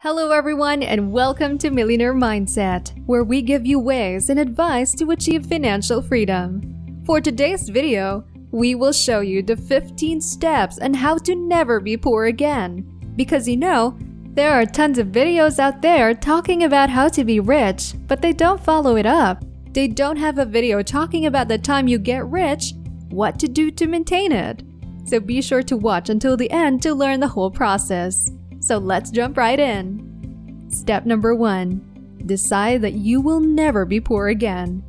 Hello everyone and welcome to Millionaire Mindset, where we give you ways and advice to achieve financial freedom. For today's video, we will show you the 15 steps on how to never be poor again. Because there are tons of videos out there talking about how to be rich, but they don't follow it up. They don't have a video talking about the time you get rich, what to do to maintain it. So be sure to watch until the end to learn the whole process. So let's jump right in. Step number 1. Decide that you will never be poor again.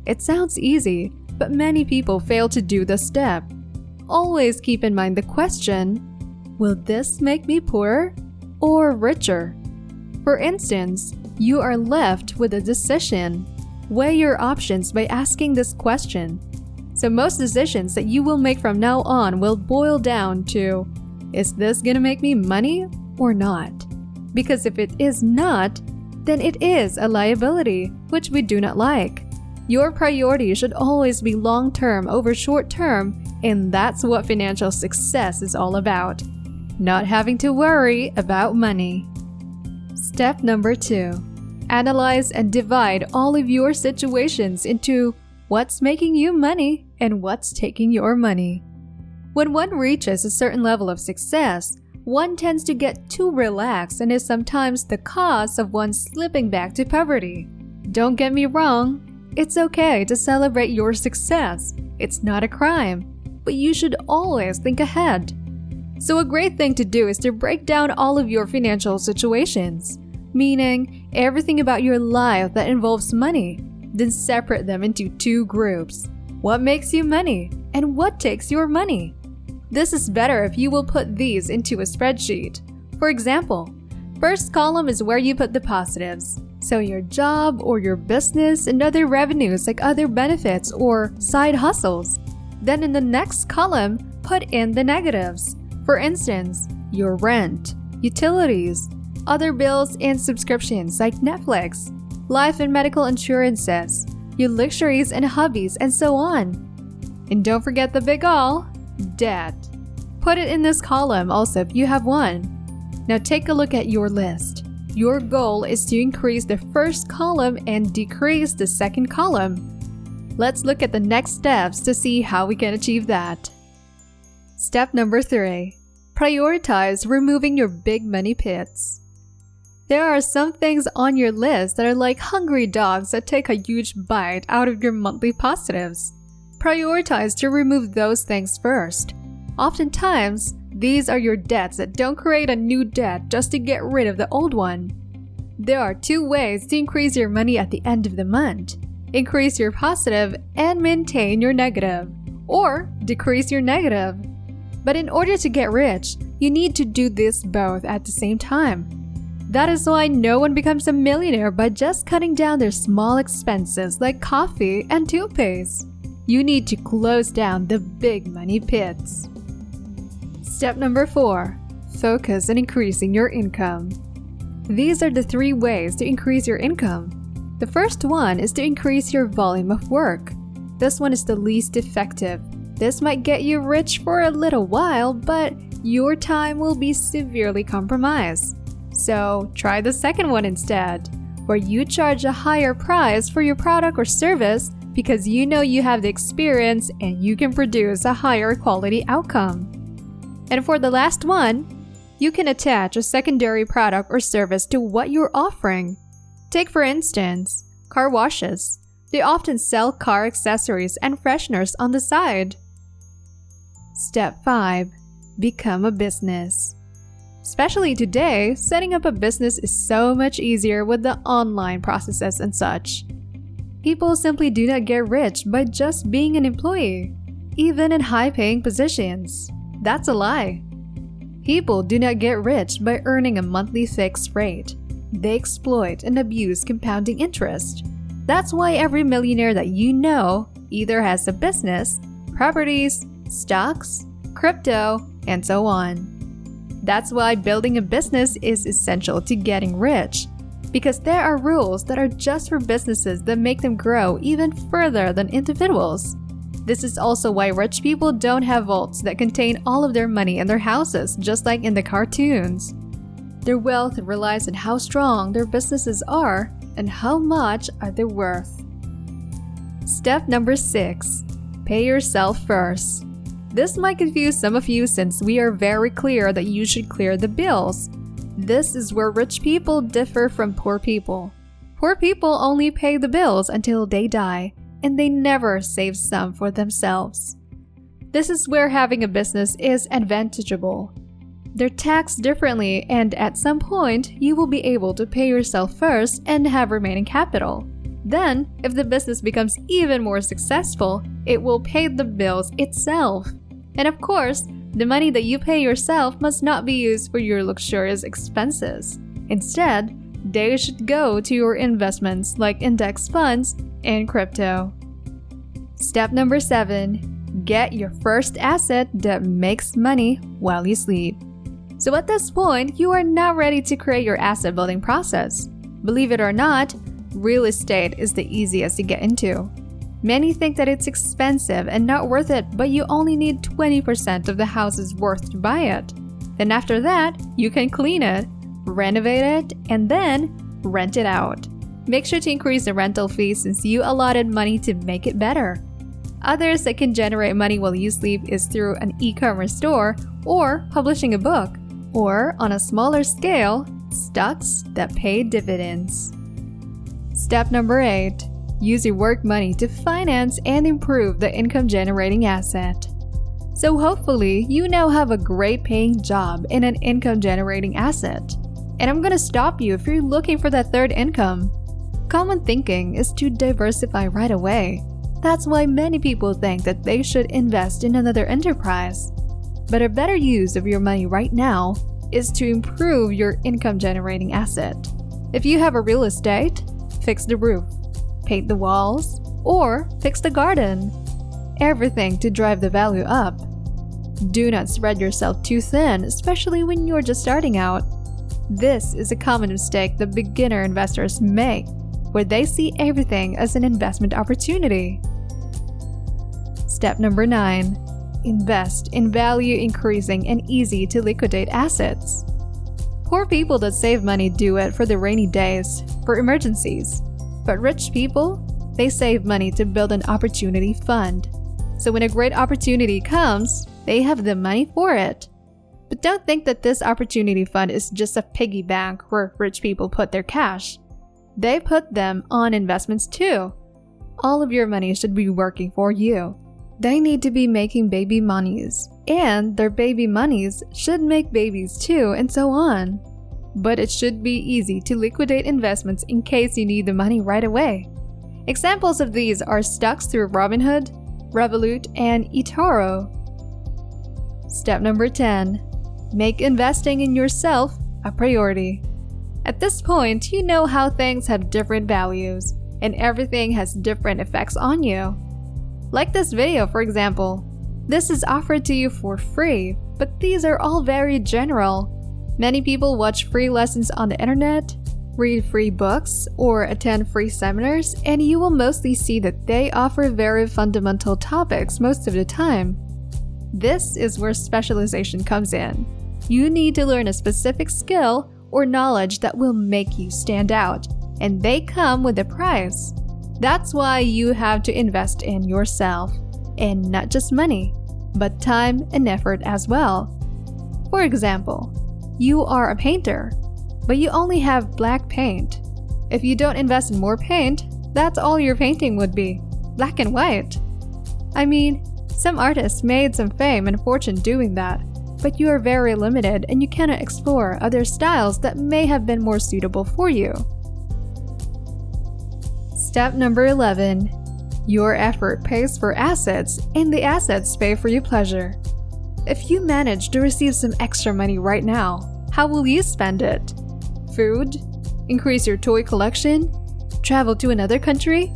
It sounds easy, but many people fail to do this step. Always keep in mind the question, will this make me poorer or richer? For instance, you are left with a decision. Weigh your options by asking this question. So most decisions that you will make from now on will boil down to, is this gonna make me money or not? Because if it is not, then it is a liability, which we do not like. Your priority should always be long-term over short-term, and that's what financial success is all about. Not having to worry about money. Step number 2. Analyze and divide all of your situations into what's making you money and what's taking your money. When one reaches a certain level of success, one tends to get too relaxed and is sometimes the cause of one slipping back to poverty. Don't get me wrong, it's okay to celebrate your success. It's not a crime, but you should always think ahead. So a great thing to do is to break down all of your financial situations, meaning everything about your life that involves money, then separate them into 2 groups. What makes you money and what takes your money? This is better if you will put these into a spreadsheet. For example, first column is where you put the positives, so your job or your business and other revenues like other benefits or side hustles. Then in the next column, put in the negatives. For instance, your rent, utilities, other bills and subscriptions like Netflix, life and medical insurances, your luxuries and hobbies, and so on. And don't forget the big all, debt. Put it in this column also if you have one. Now take a look at your list. Your goal is to increase the first column and decrease the second column. Let's look at the next steps to see how we can achieve that. Step number 3. Prioritize removing your big money pits. There are some things on your list that are like hungry dogs that take a huge bite out of your monthly positives. Prioritize to remove those things first. Oftentimes, these are your debts that don't create a new debt just to get rid of the old one. There are 2 ways to increase your money at the end of the month. Increase your positive and maintain your negative, or decrease your negative. But in order to get rich, you need to do this both at the same time. That is why no one becomes a millionaire by just cutting down their small expenses like coffee and toothpaste. You need to close down the big money pits. Step number 4. Focus on increasing your income. These are the 3 ways to increase your income. The first one is to increase your volume of work. This one is the least effective. This might get you rich for a little while, but your time will be severely compromised. So try the second one instead, where you charge a higher price for your product or service because you know you have the experience and you can produce a higher quality outcome. And for the last one, you can attach a secondary product or service to what you're offering. Take for instance, car washes. They often sell car accessories and fresheners on the side. Step 5. Become a business. Especially today, setting up a business is so much easier with the online processes and such. People simply do not get rich by just being an employee, even in high-paying positions. That's a lie. People do not get rich by earning a monthly fixed rate. They exploit and abuse compounding interest. That's why every millionaire that you know either has a business, properties, stocks, crypto, and so on. That's why building a business is essential to getting rich, because there are rules that are just for businesses that make them grow even further than individuals. This is also why rich people don't have vaults that contain all of their money in their houses, just like in the cartoons. Their wealth relies on how strong their businesses are and how much are they worth. Step number 6. Pay yourself first. This might confuse some of you since we are very clear that you should clear the bills. This is where rich people differ from poor people. Poor people only pay the bills until they die, and they never save some for themselves. This is where having a business is advantageable. They're taxed differently, and at some point, you will be able to pay yourself first and have remaining capital. Then, if the business becomes even more successful, it will pay the bills itself. And of course, the money that you pay yourself must not be used for your luxurious expenses. Instead, they should go to your investments like index funds and crypto. Step number 7. Get your first asset that makes money while you sleep. So at this point, you are now ready to create your asset building process. Believe it or not, real estate is the easiest to get into. Many think that it's expensive and not worth it, but you only need 20% of the house's worth to buy it. Then after that, you can clean it, renovate it, and then rent it out. Make sure to increase the rental fee since you allotted money to make it better. Others that can generate money while you sleep is through an e-commerce store or publishing a book, or on a smaller scale, stocks that pay dividends. Step number 8. Use your work money to finance and improve the income-generating asset. So hopefully, you now have a great paying job in an income-generating asset. And I'm gonna stop you if you're looking for that third income. Common thinking is to diversify right away. That's why many people think that they should invest in another enterprise. But a better use of your money right now is to improve your income-generating asset. If you have a real estate, fix the roof, paint the walls, or fix the garden. Everything to drive the value up. Do not spread yourself too thin, especially when you're just starting out. This is a common mistake that beginner investors make, where they see everything as an investment opportunity. Step number 9. Invest in value-increasing and easy-to-liquidate assets. Poor people that save money do it for the rainy days, for emergencies. But rich people, they save money to build an opportunity fund. So when a great opportunity comes, they have the money for it. But don't think that this opportunity fund is just a piggy bank where rich people put their cash. They put them on investments too. All of your money should be working for you. They need to be making baby monies, and their baby monies should make babies too, and so on. But it should be easy to liquidate investments in case you need the money right away. Examples of these are stocks through Robinhood, Revolut, and eToro. Step number 10. Make investing in yourself a priority. At this point, you know how things have different values, and everything has different effects on you. Like this video, for example. This is offered to you for free, but these are all very general. Many people watch free lessons on the internet, read free books, or attend free seminars, and you will mostly see that they offer very fundamental topics most of the time. This is where specialization comes in. You need to learn a specific skill or knowledge that will make you stand out, and they come with a price. That's why you have to invest in yourself, and not just money, but time and effort as well. For example, you are a painter, but you only have black paint. If you don't invest in more paint, that's all your painting would be, black and white. I mean, some artists made some fame and fortune doing that, but you are very limited and you cannot explore other styles that may have been more suitable for you. Step number 11. Your effort pays for assets, and the assets pay for your pleasure. If you manage to receive some extra money right now, how will you spend it? Food? Increase your toy collection? Travel to another country?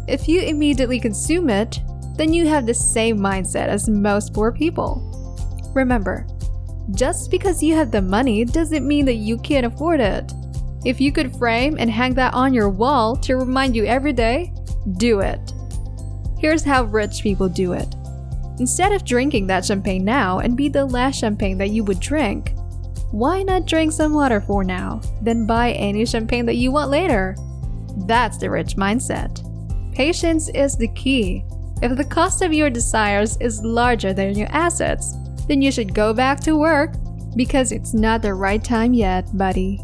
If you immediately consume it, then you have the same mindset as most poor people. Remember, just because you have the money doesn't mean that you can't afford it. If you could frame and hang that on your wall to remind you every day, do it. Here's how rich people do it. Instead of drinking that champagne now and be the last champagne that you would drink, Why not drink some water for now, then buy any champagne that you want later? That's the rich mindset. Patience is the key. If the cost of your desires is larger than your assets, then you should go back to work because it's not the right time yet, buddy.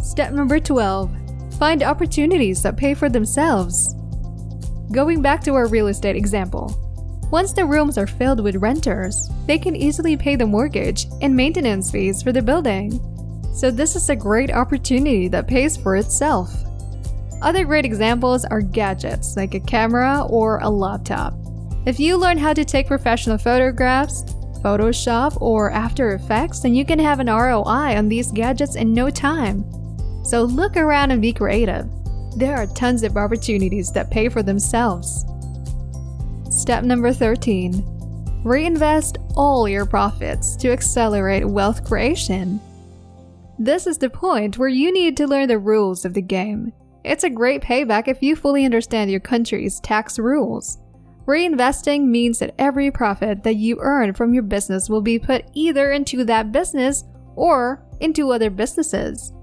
Step number 12. Find opportunities that pay for themselves. Going back to our real estate example, once the rooms are filled with renters, they can easily pay the mortgage and maintenance fees for the building. So this is a great opportunity that pays for itself. Other great examples are gadgets like a camera or a laptop. If you learn how to take professional photographs, Photoshop, or After Effects, then you can have an ROI on these gadgets in no time. So look around and be creative. There are tons of opportunities that pay for themselves. Step number 13. Reinvest all your profits to accelerate wealth creation. This is the point where you need to learn the rules of the game. It's a great payback if you fully understand your country's tax rules. Reinvesting means that every profit that you earn from your business will be put either into that business or into other businesses.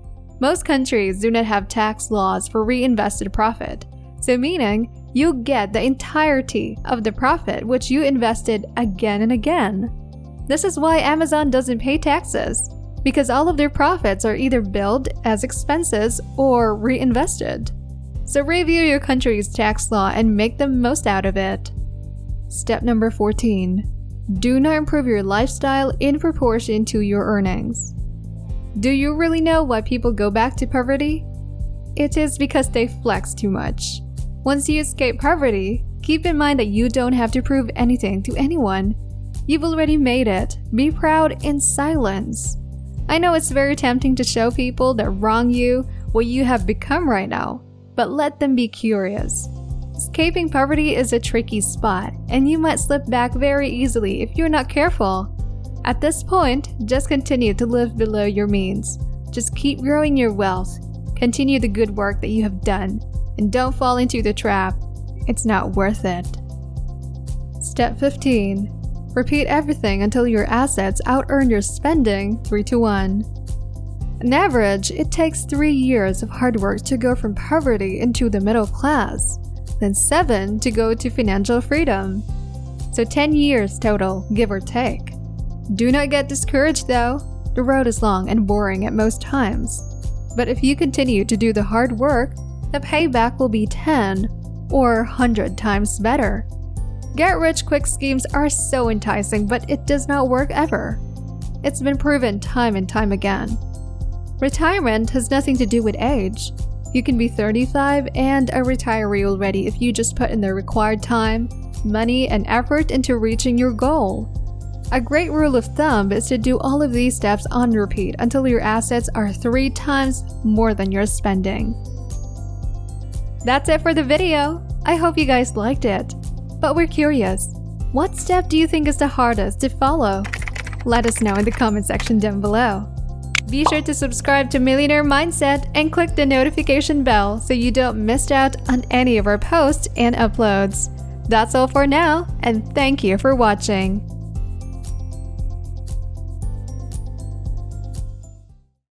Most countries do not have tax laws for reinvested profit, so meaning you get the entirety of the profit which you invested again and again. This is why Amazon doesn't pay taxes, because all of their profits are either billed as expenses or reinvested. So review your country's tax law and make the most out of it. Step number 14. Do not improve your lifestyle in proportion to your earnings. Do you really know why people go back to poverty? It is because they flex too much. Once you escape poverty, keep in mind that you don't have to prove anything to anyone. You've already made it. Be proud in silence. I know it's very tempting to show people that wrong you what you have become right now, but let them be curious. Escaping poverty is a tricky spot, and you might slip back very easily if you're not careful. At this point, just continue to live below your means. Just keep growing your wealth. Continue the good work that you have done, and don't fall into the trap. It's not worth it. Step 15. Repeat everything until your assets out-earn your spending 3-1. On average, it takes 3 years of hard work to go from poverty into the middle class, then 7 to go to financial freedom. So 10 years total, give or take. Do not get discouraged though. The road is long and boring at most times. But if you continue to do the hard work, the payback will be 10 or 100 times better. Get-rich-quick schemes are so enticing, but it does not work ever. It's been proven time and time again. Retirement has nothing to do with age. You can be 35 and a retiree already if you just put in the required time, money, and effort into reaching your goal. A great rule of thumb is to do all of these steps on repeat until your assets are 3 times more than you're spending. That's it for the video. I hope you guys liked it. But we're curious, what step do you think is the hardest to follow? Let us know in the comment section down below. Be sure to subscribe to Millionaire Mindset and click the notification bell so you don't miss out on any of our posts and uploads. That's all for now, and thank you for watching.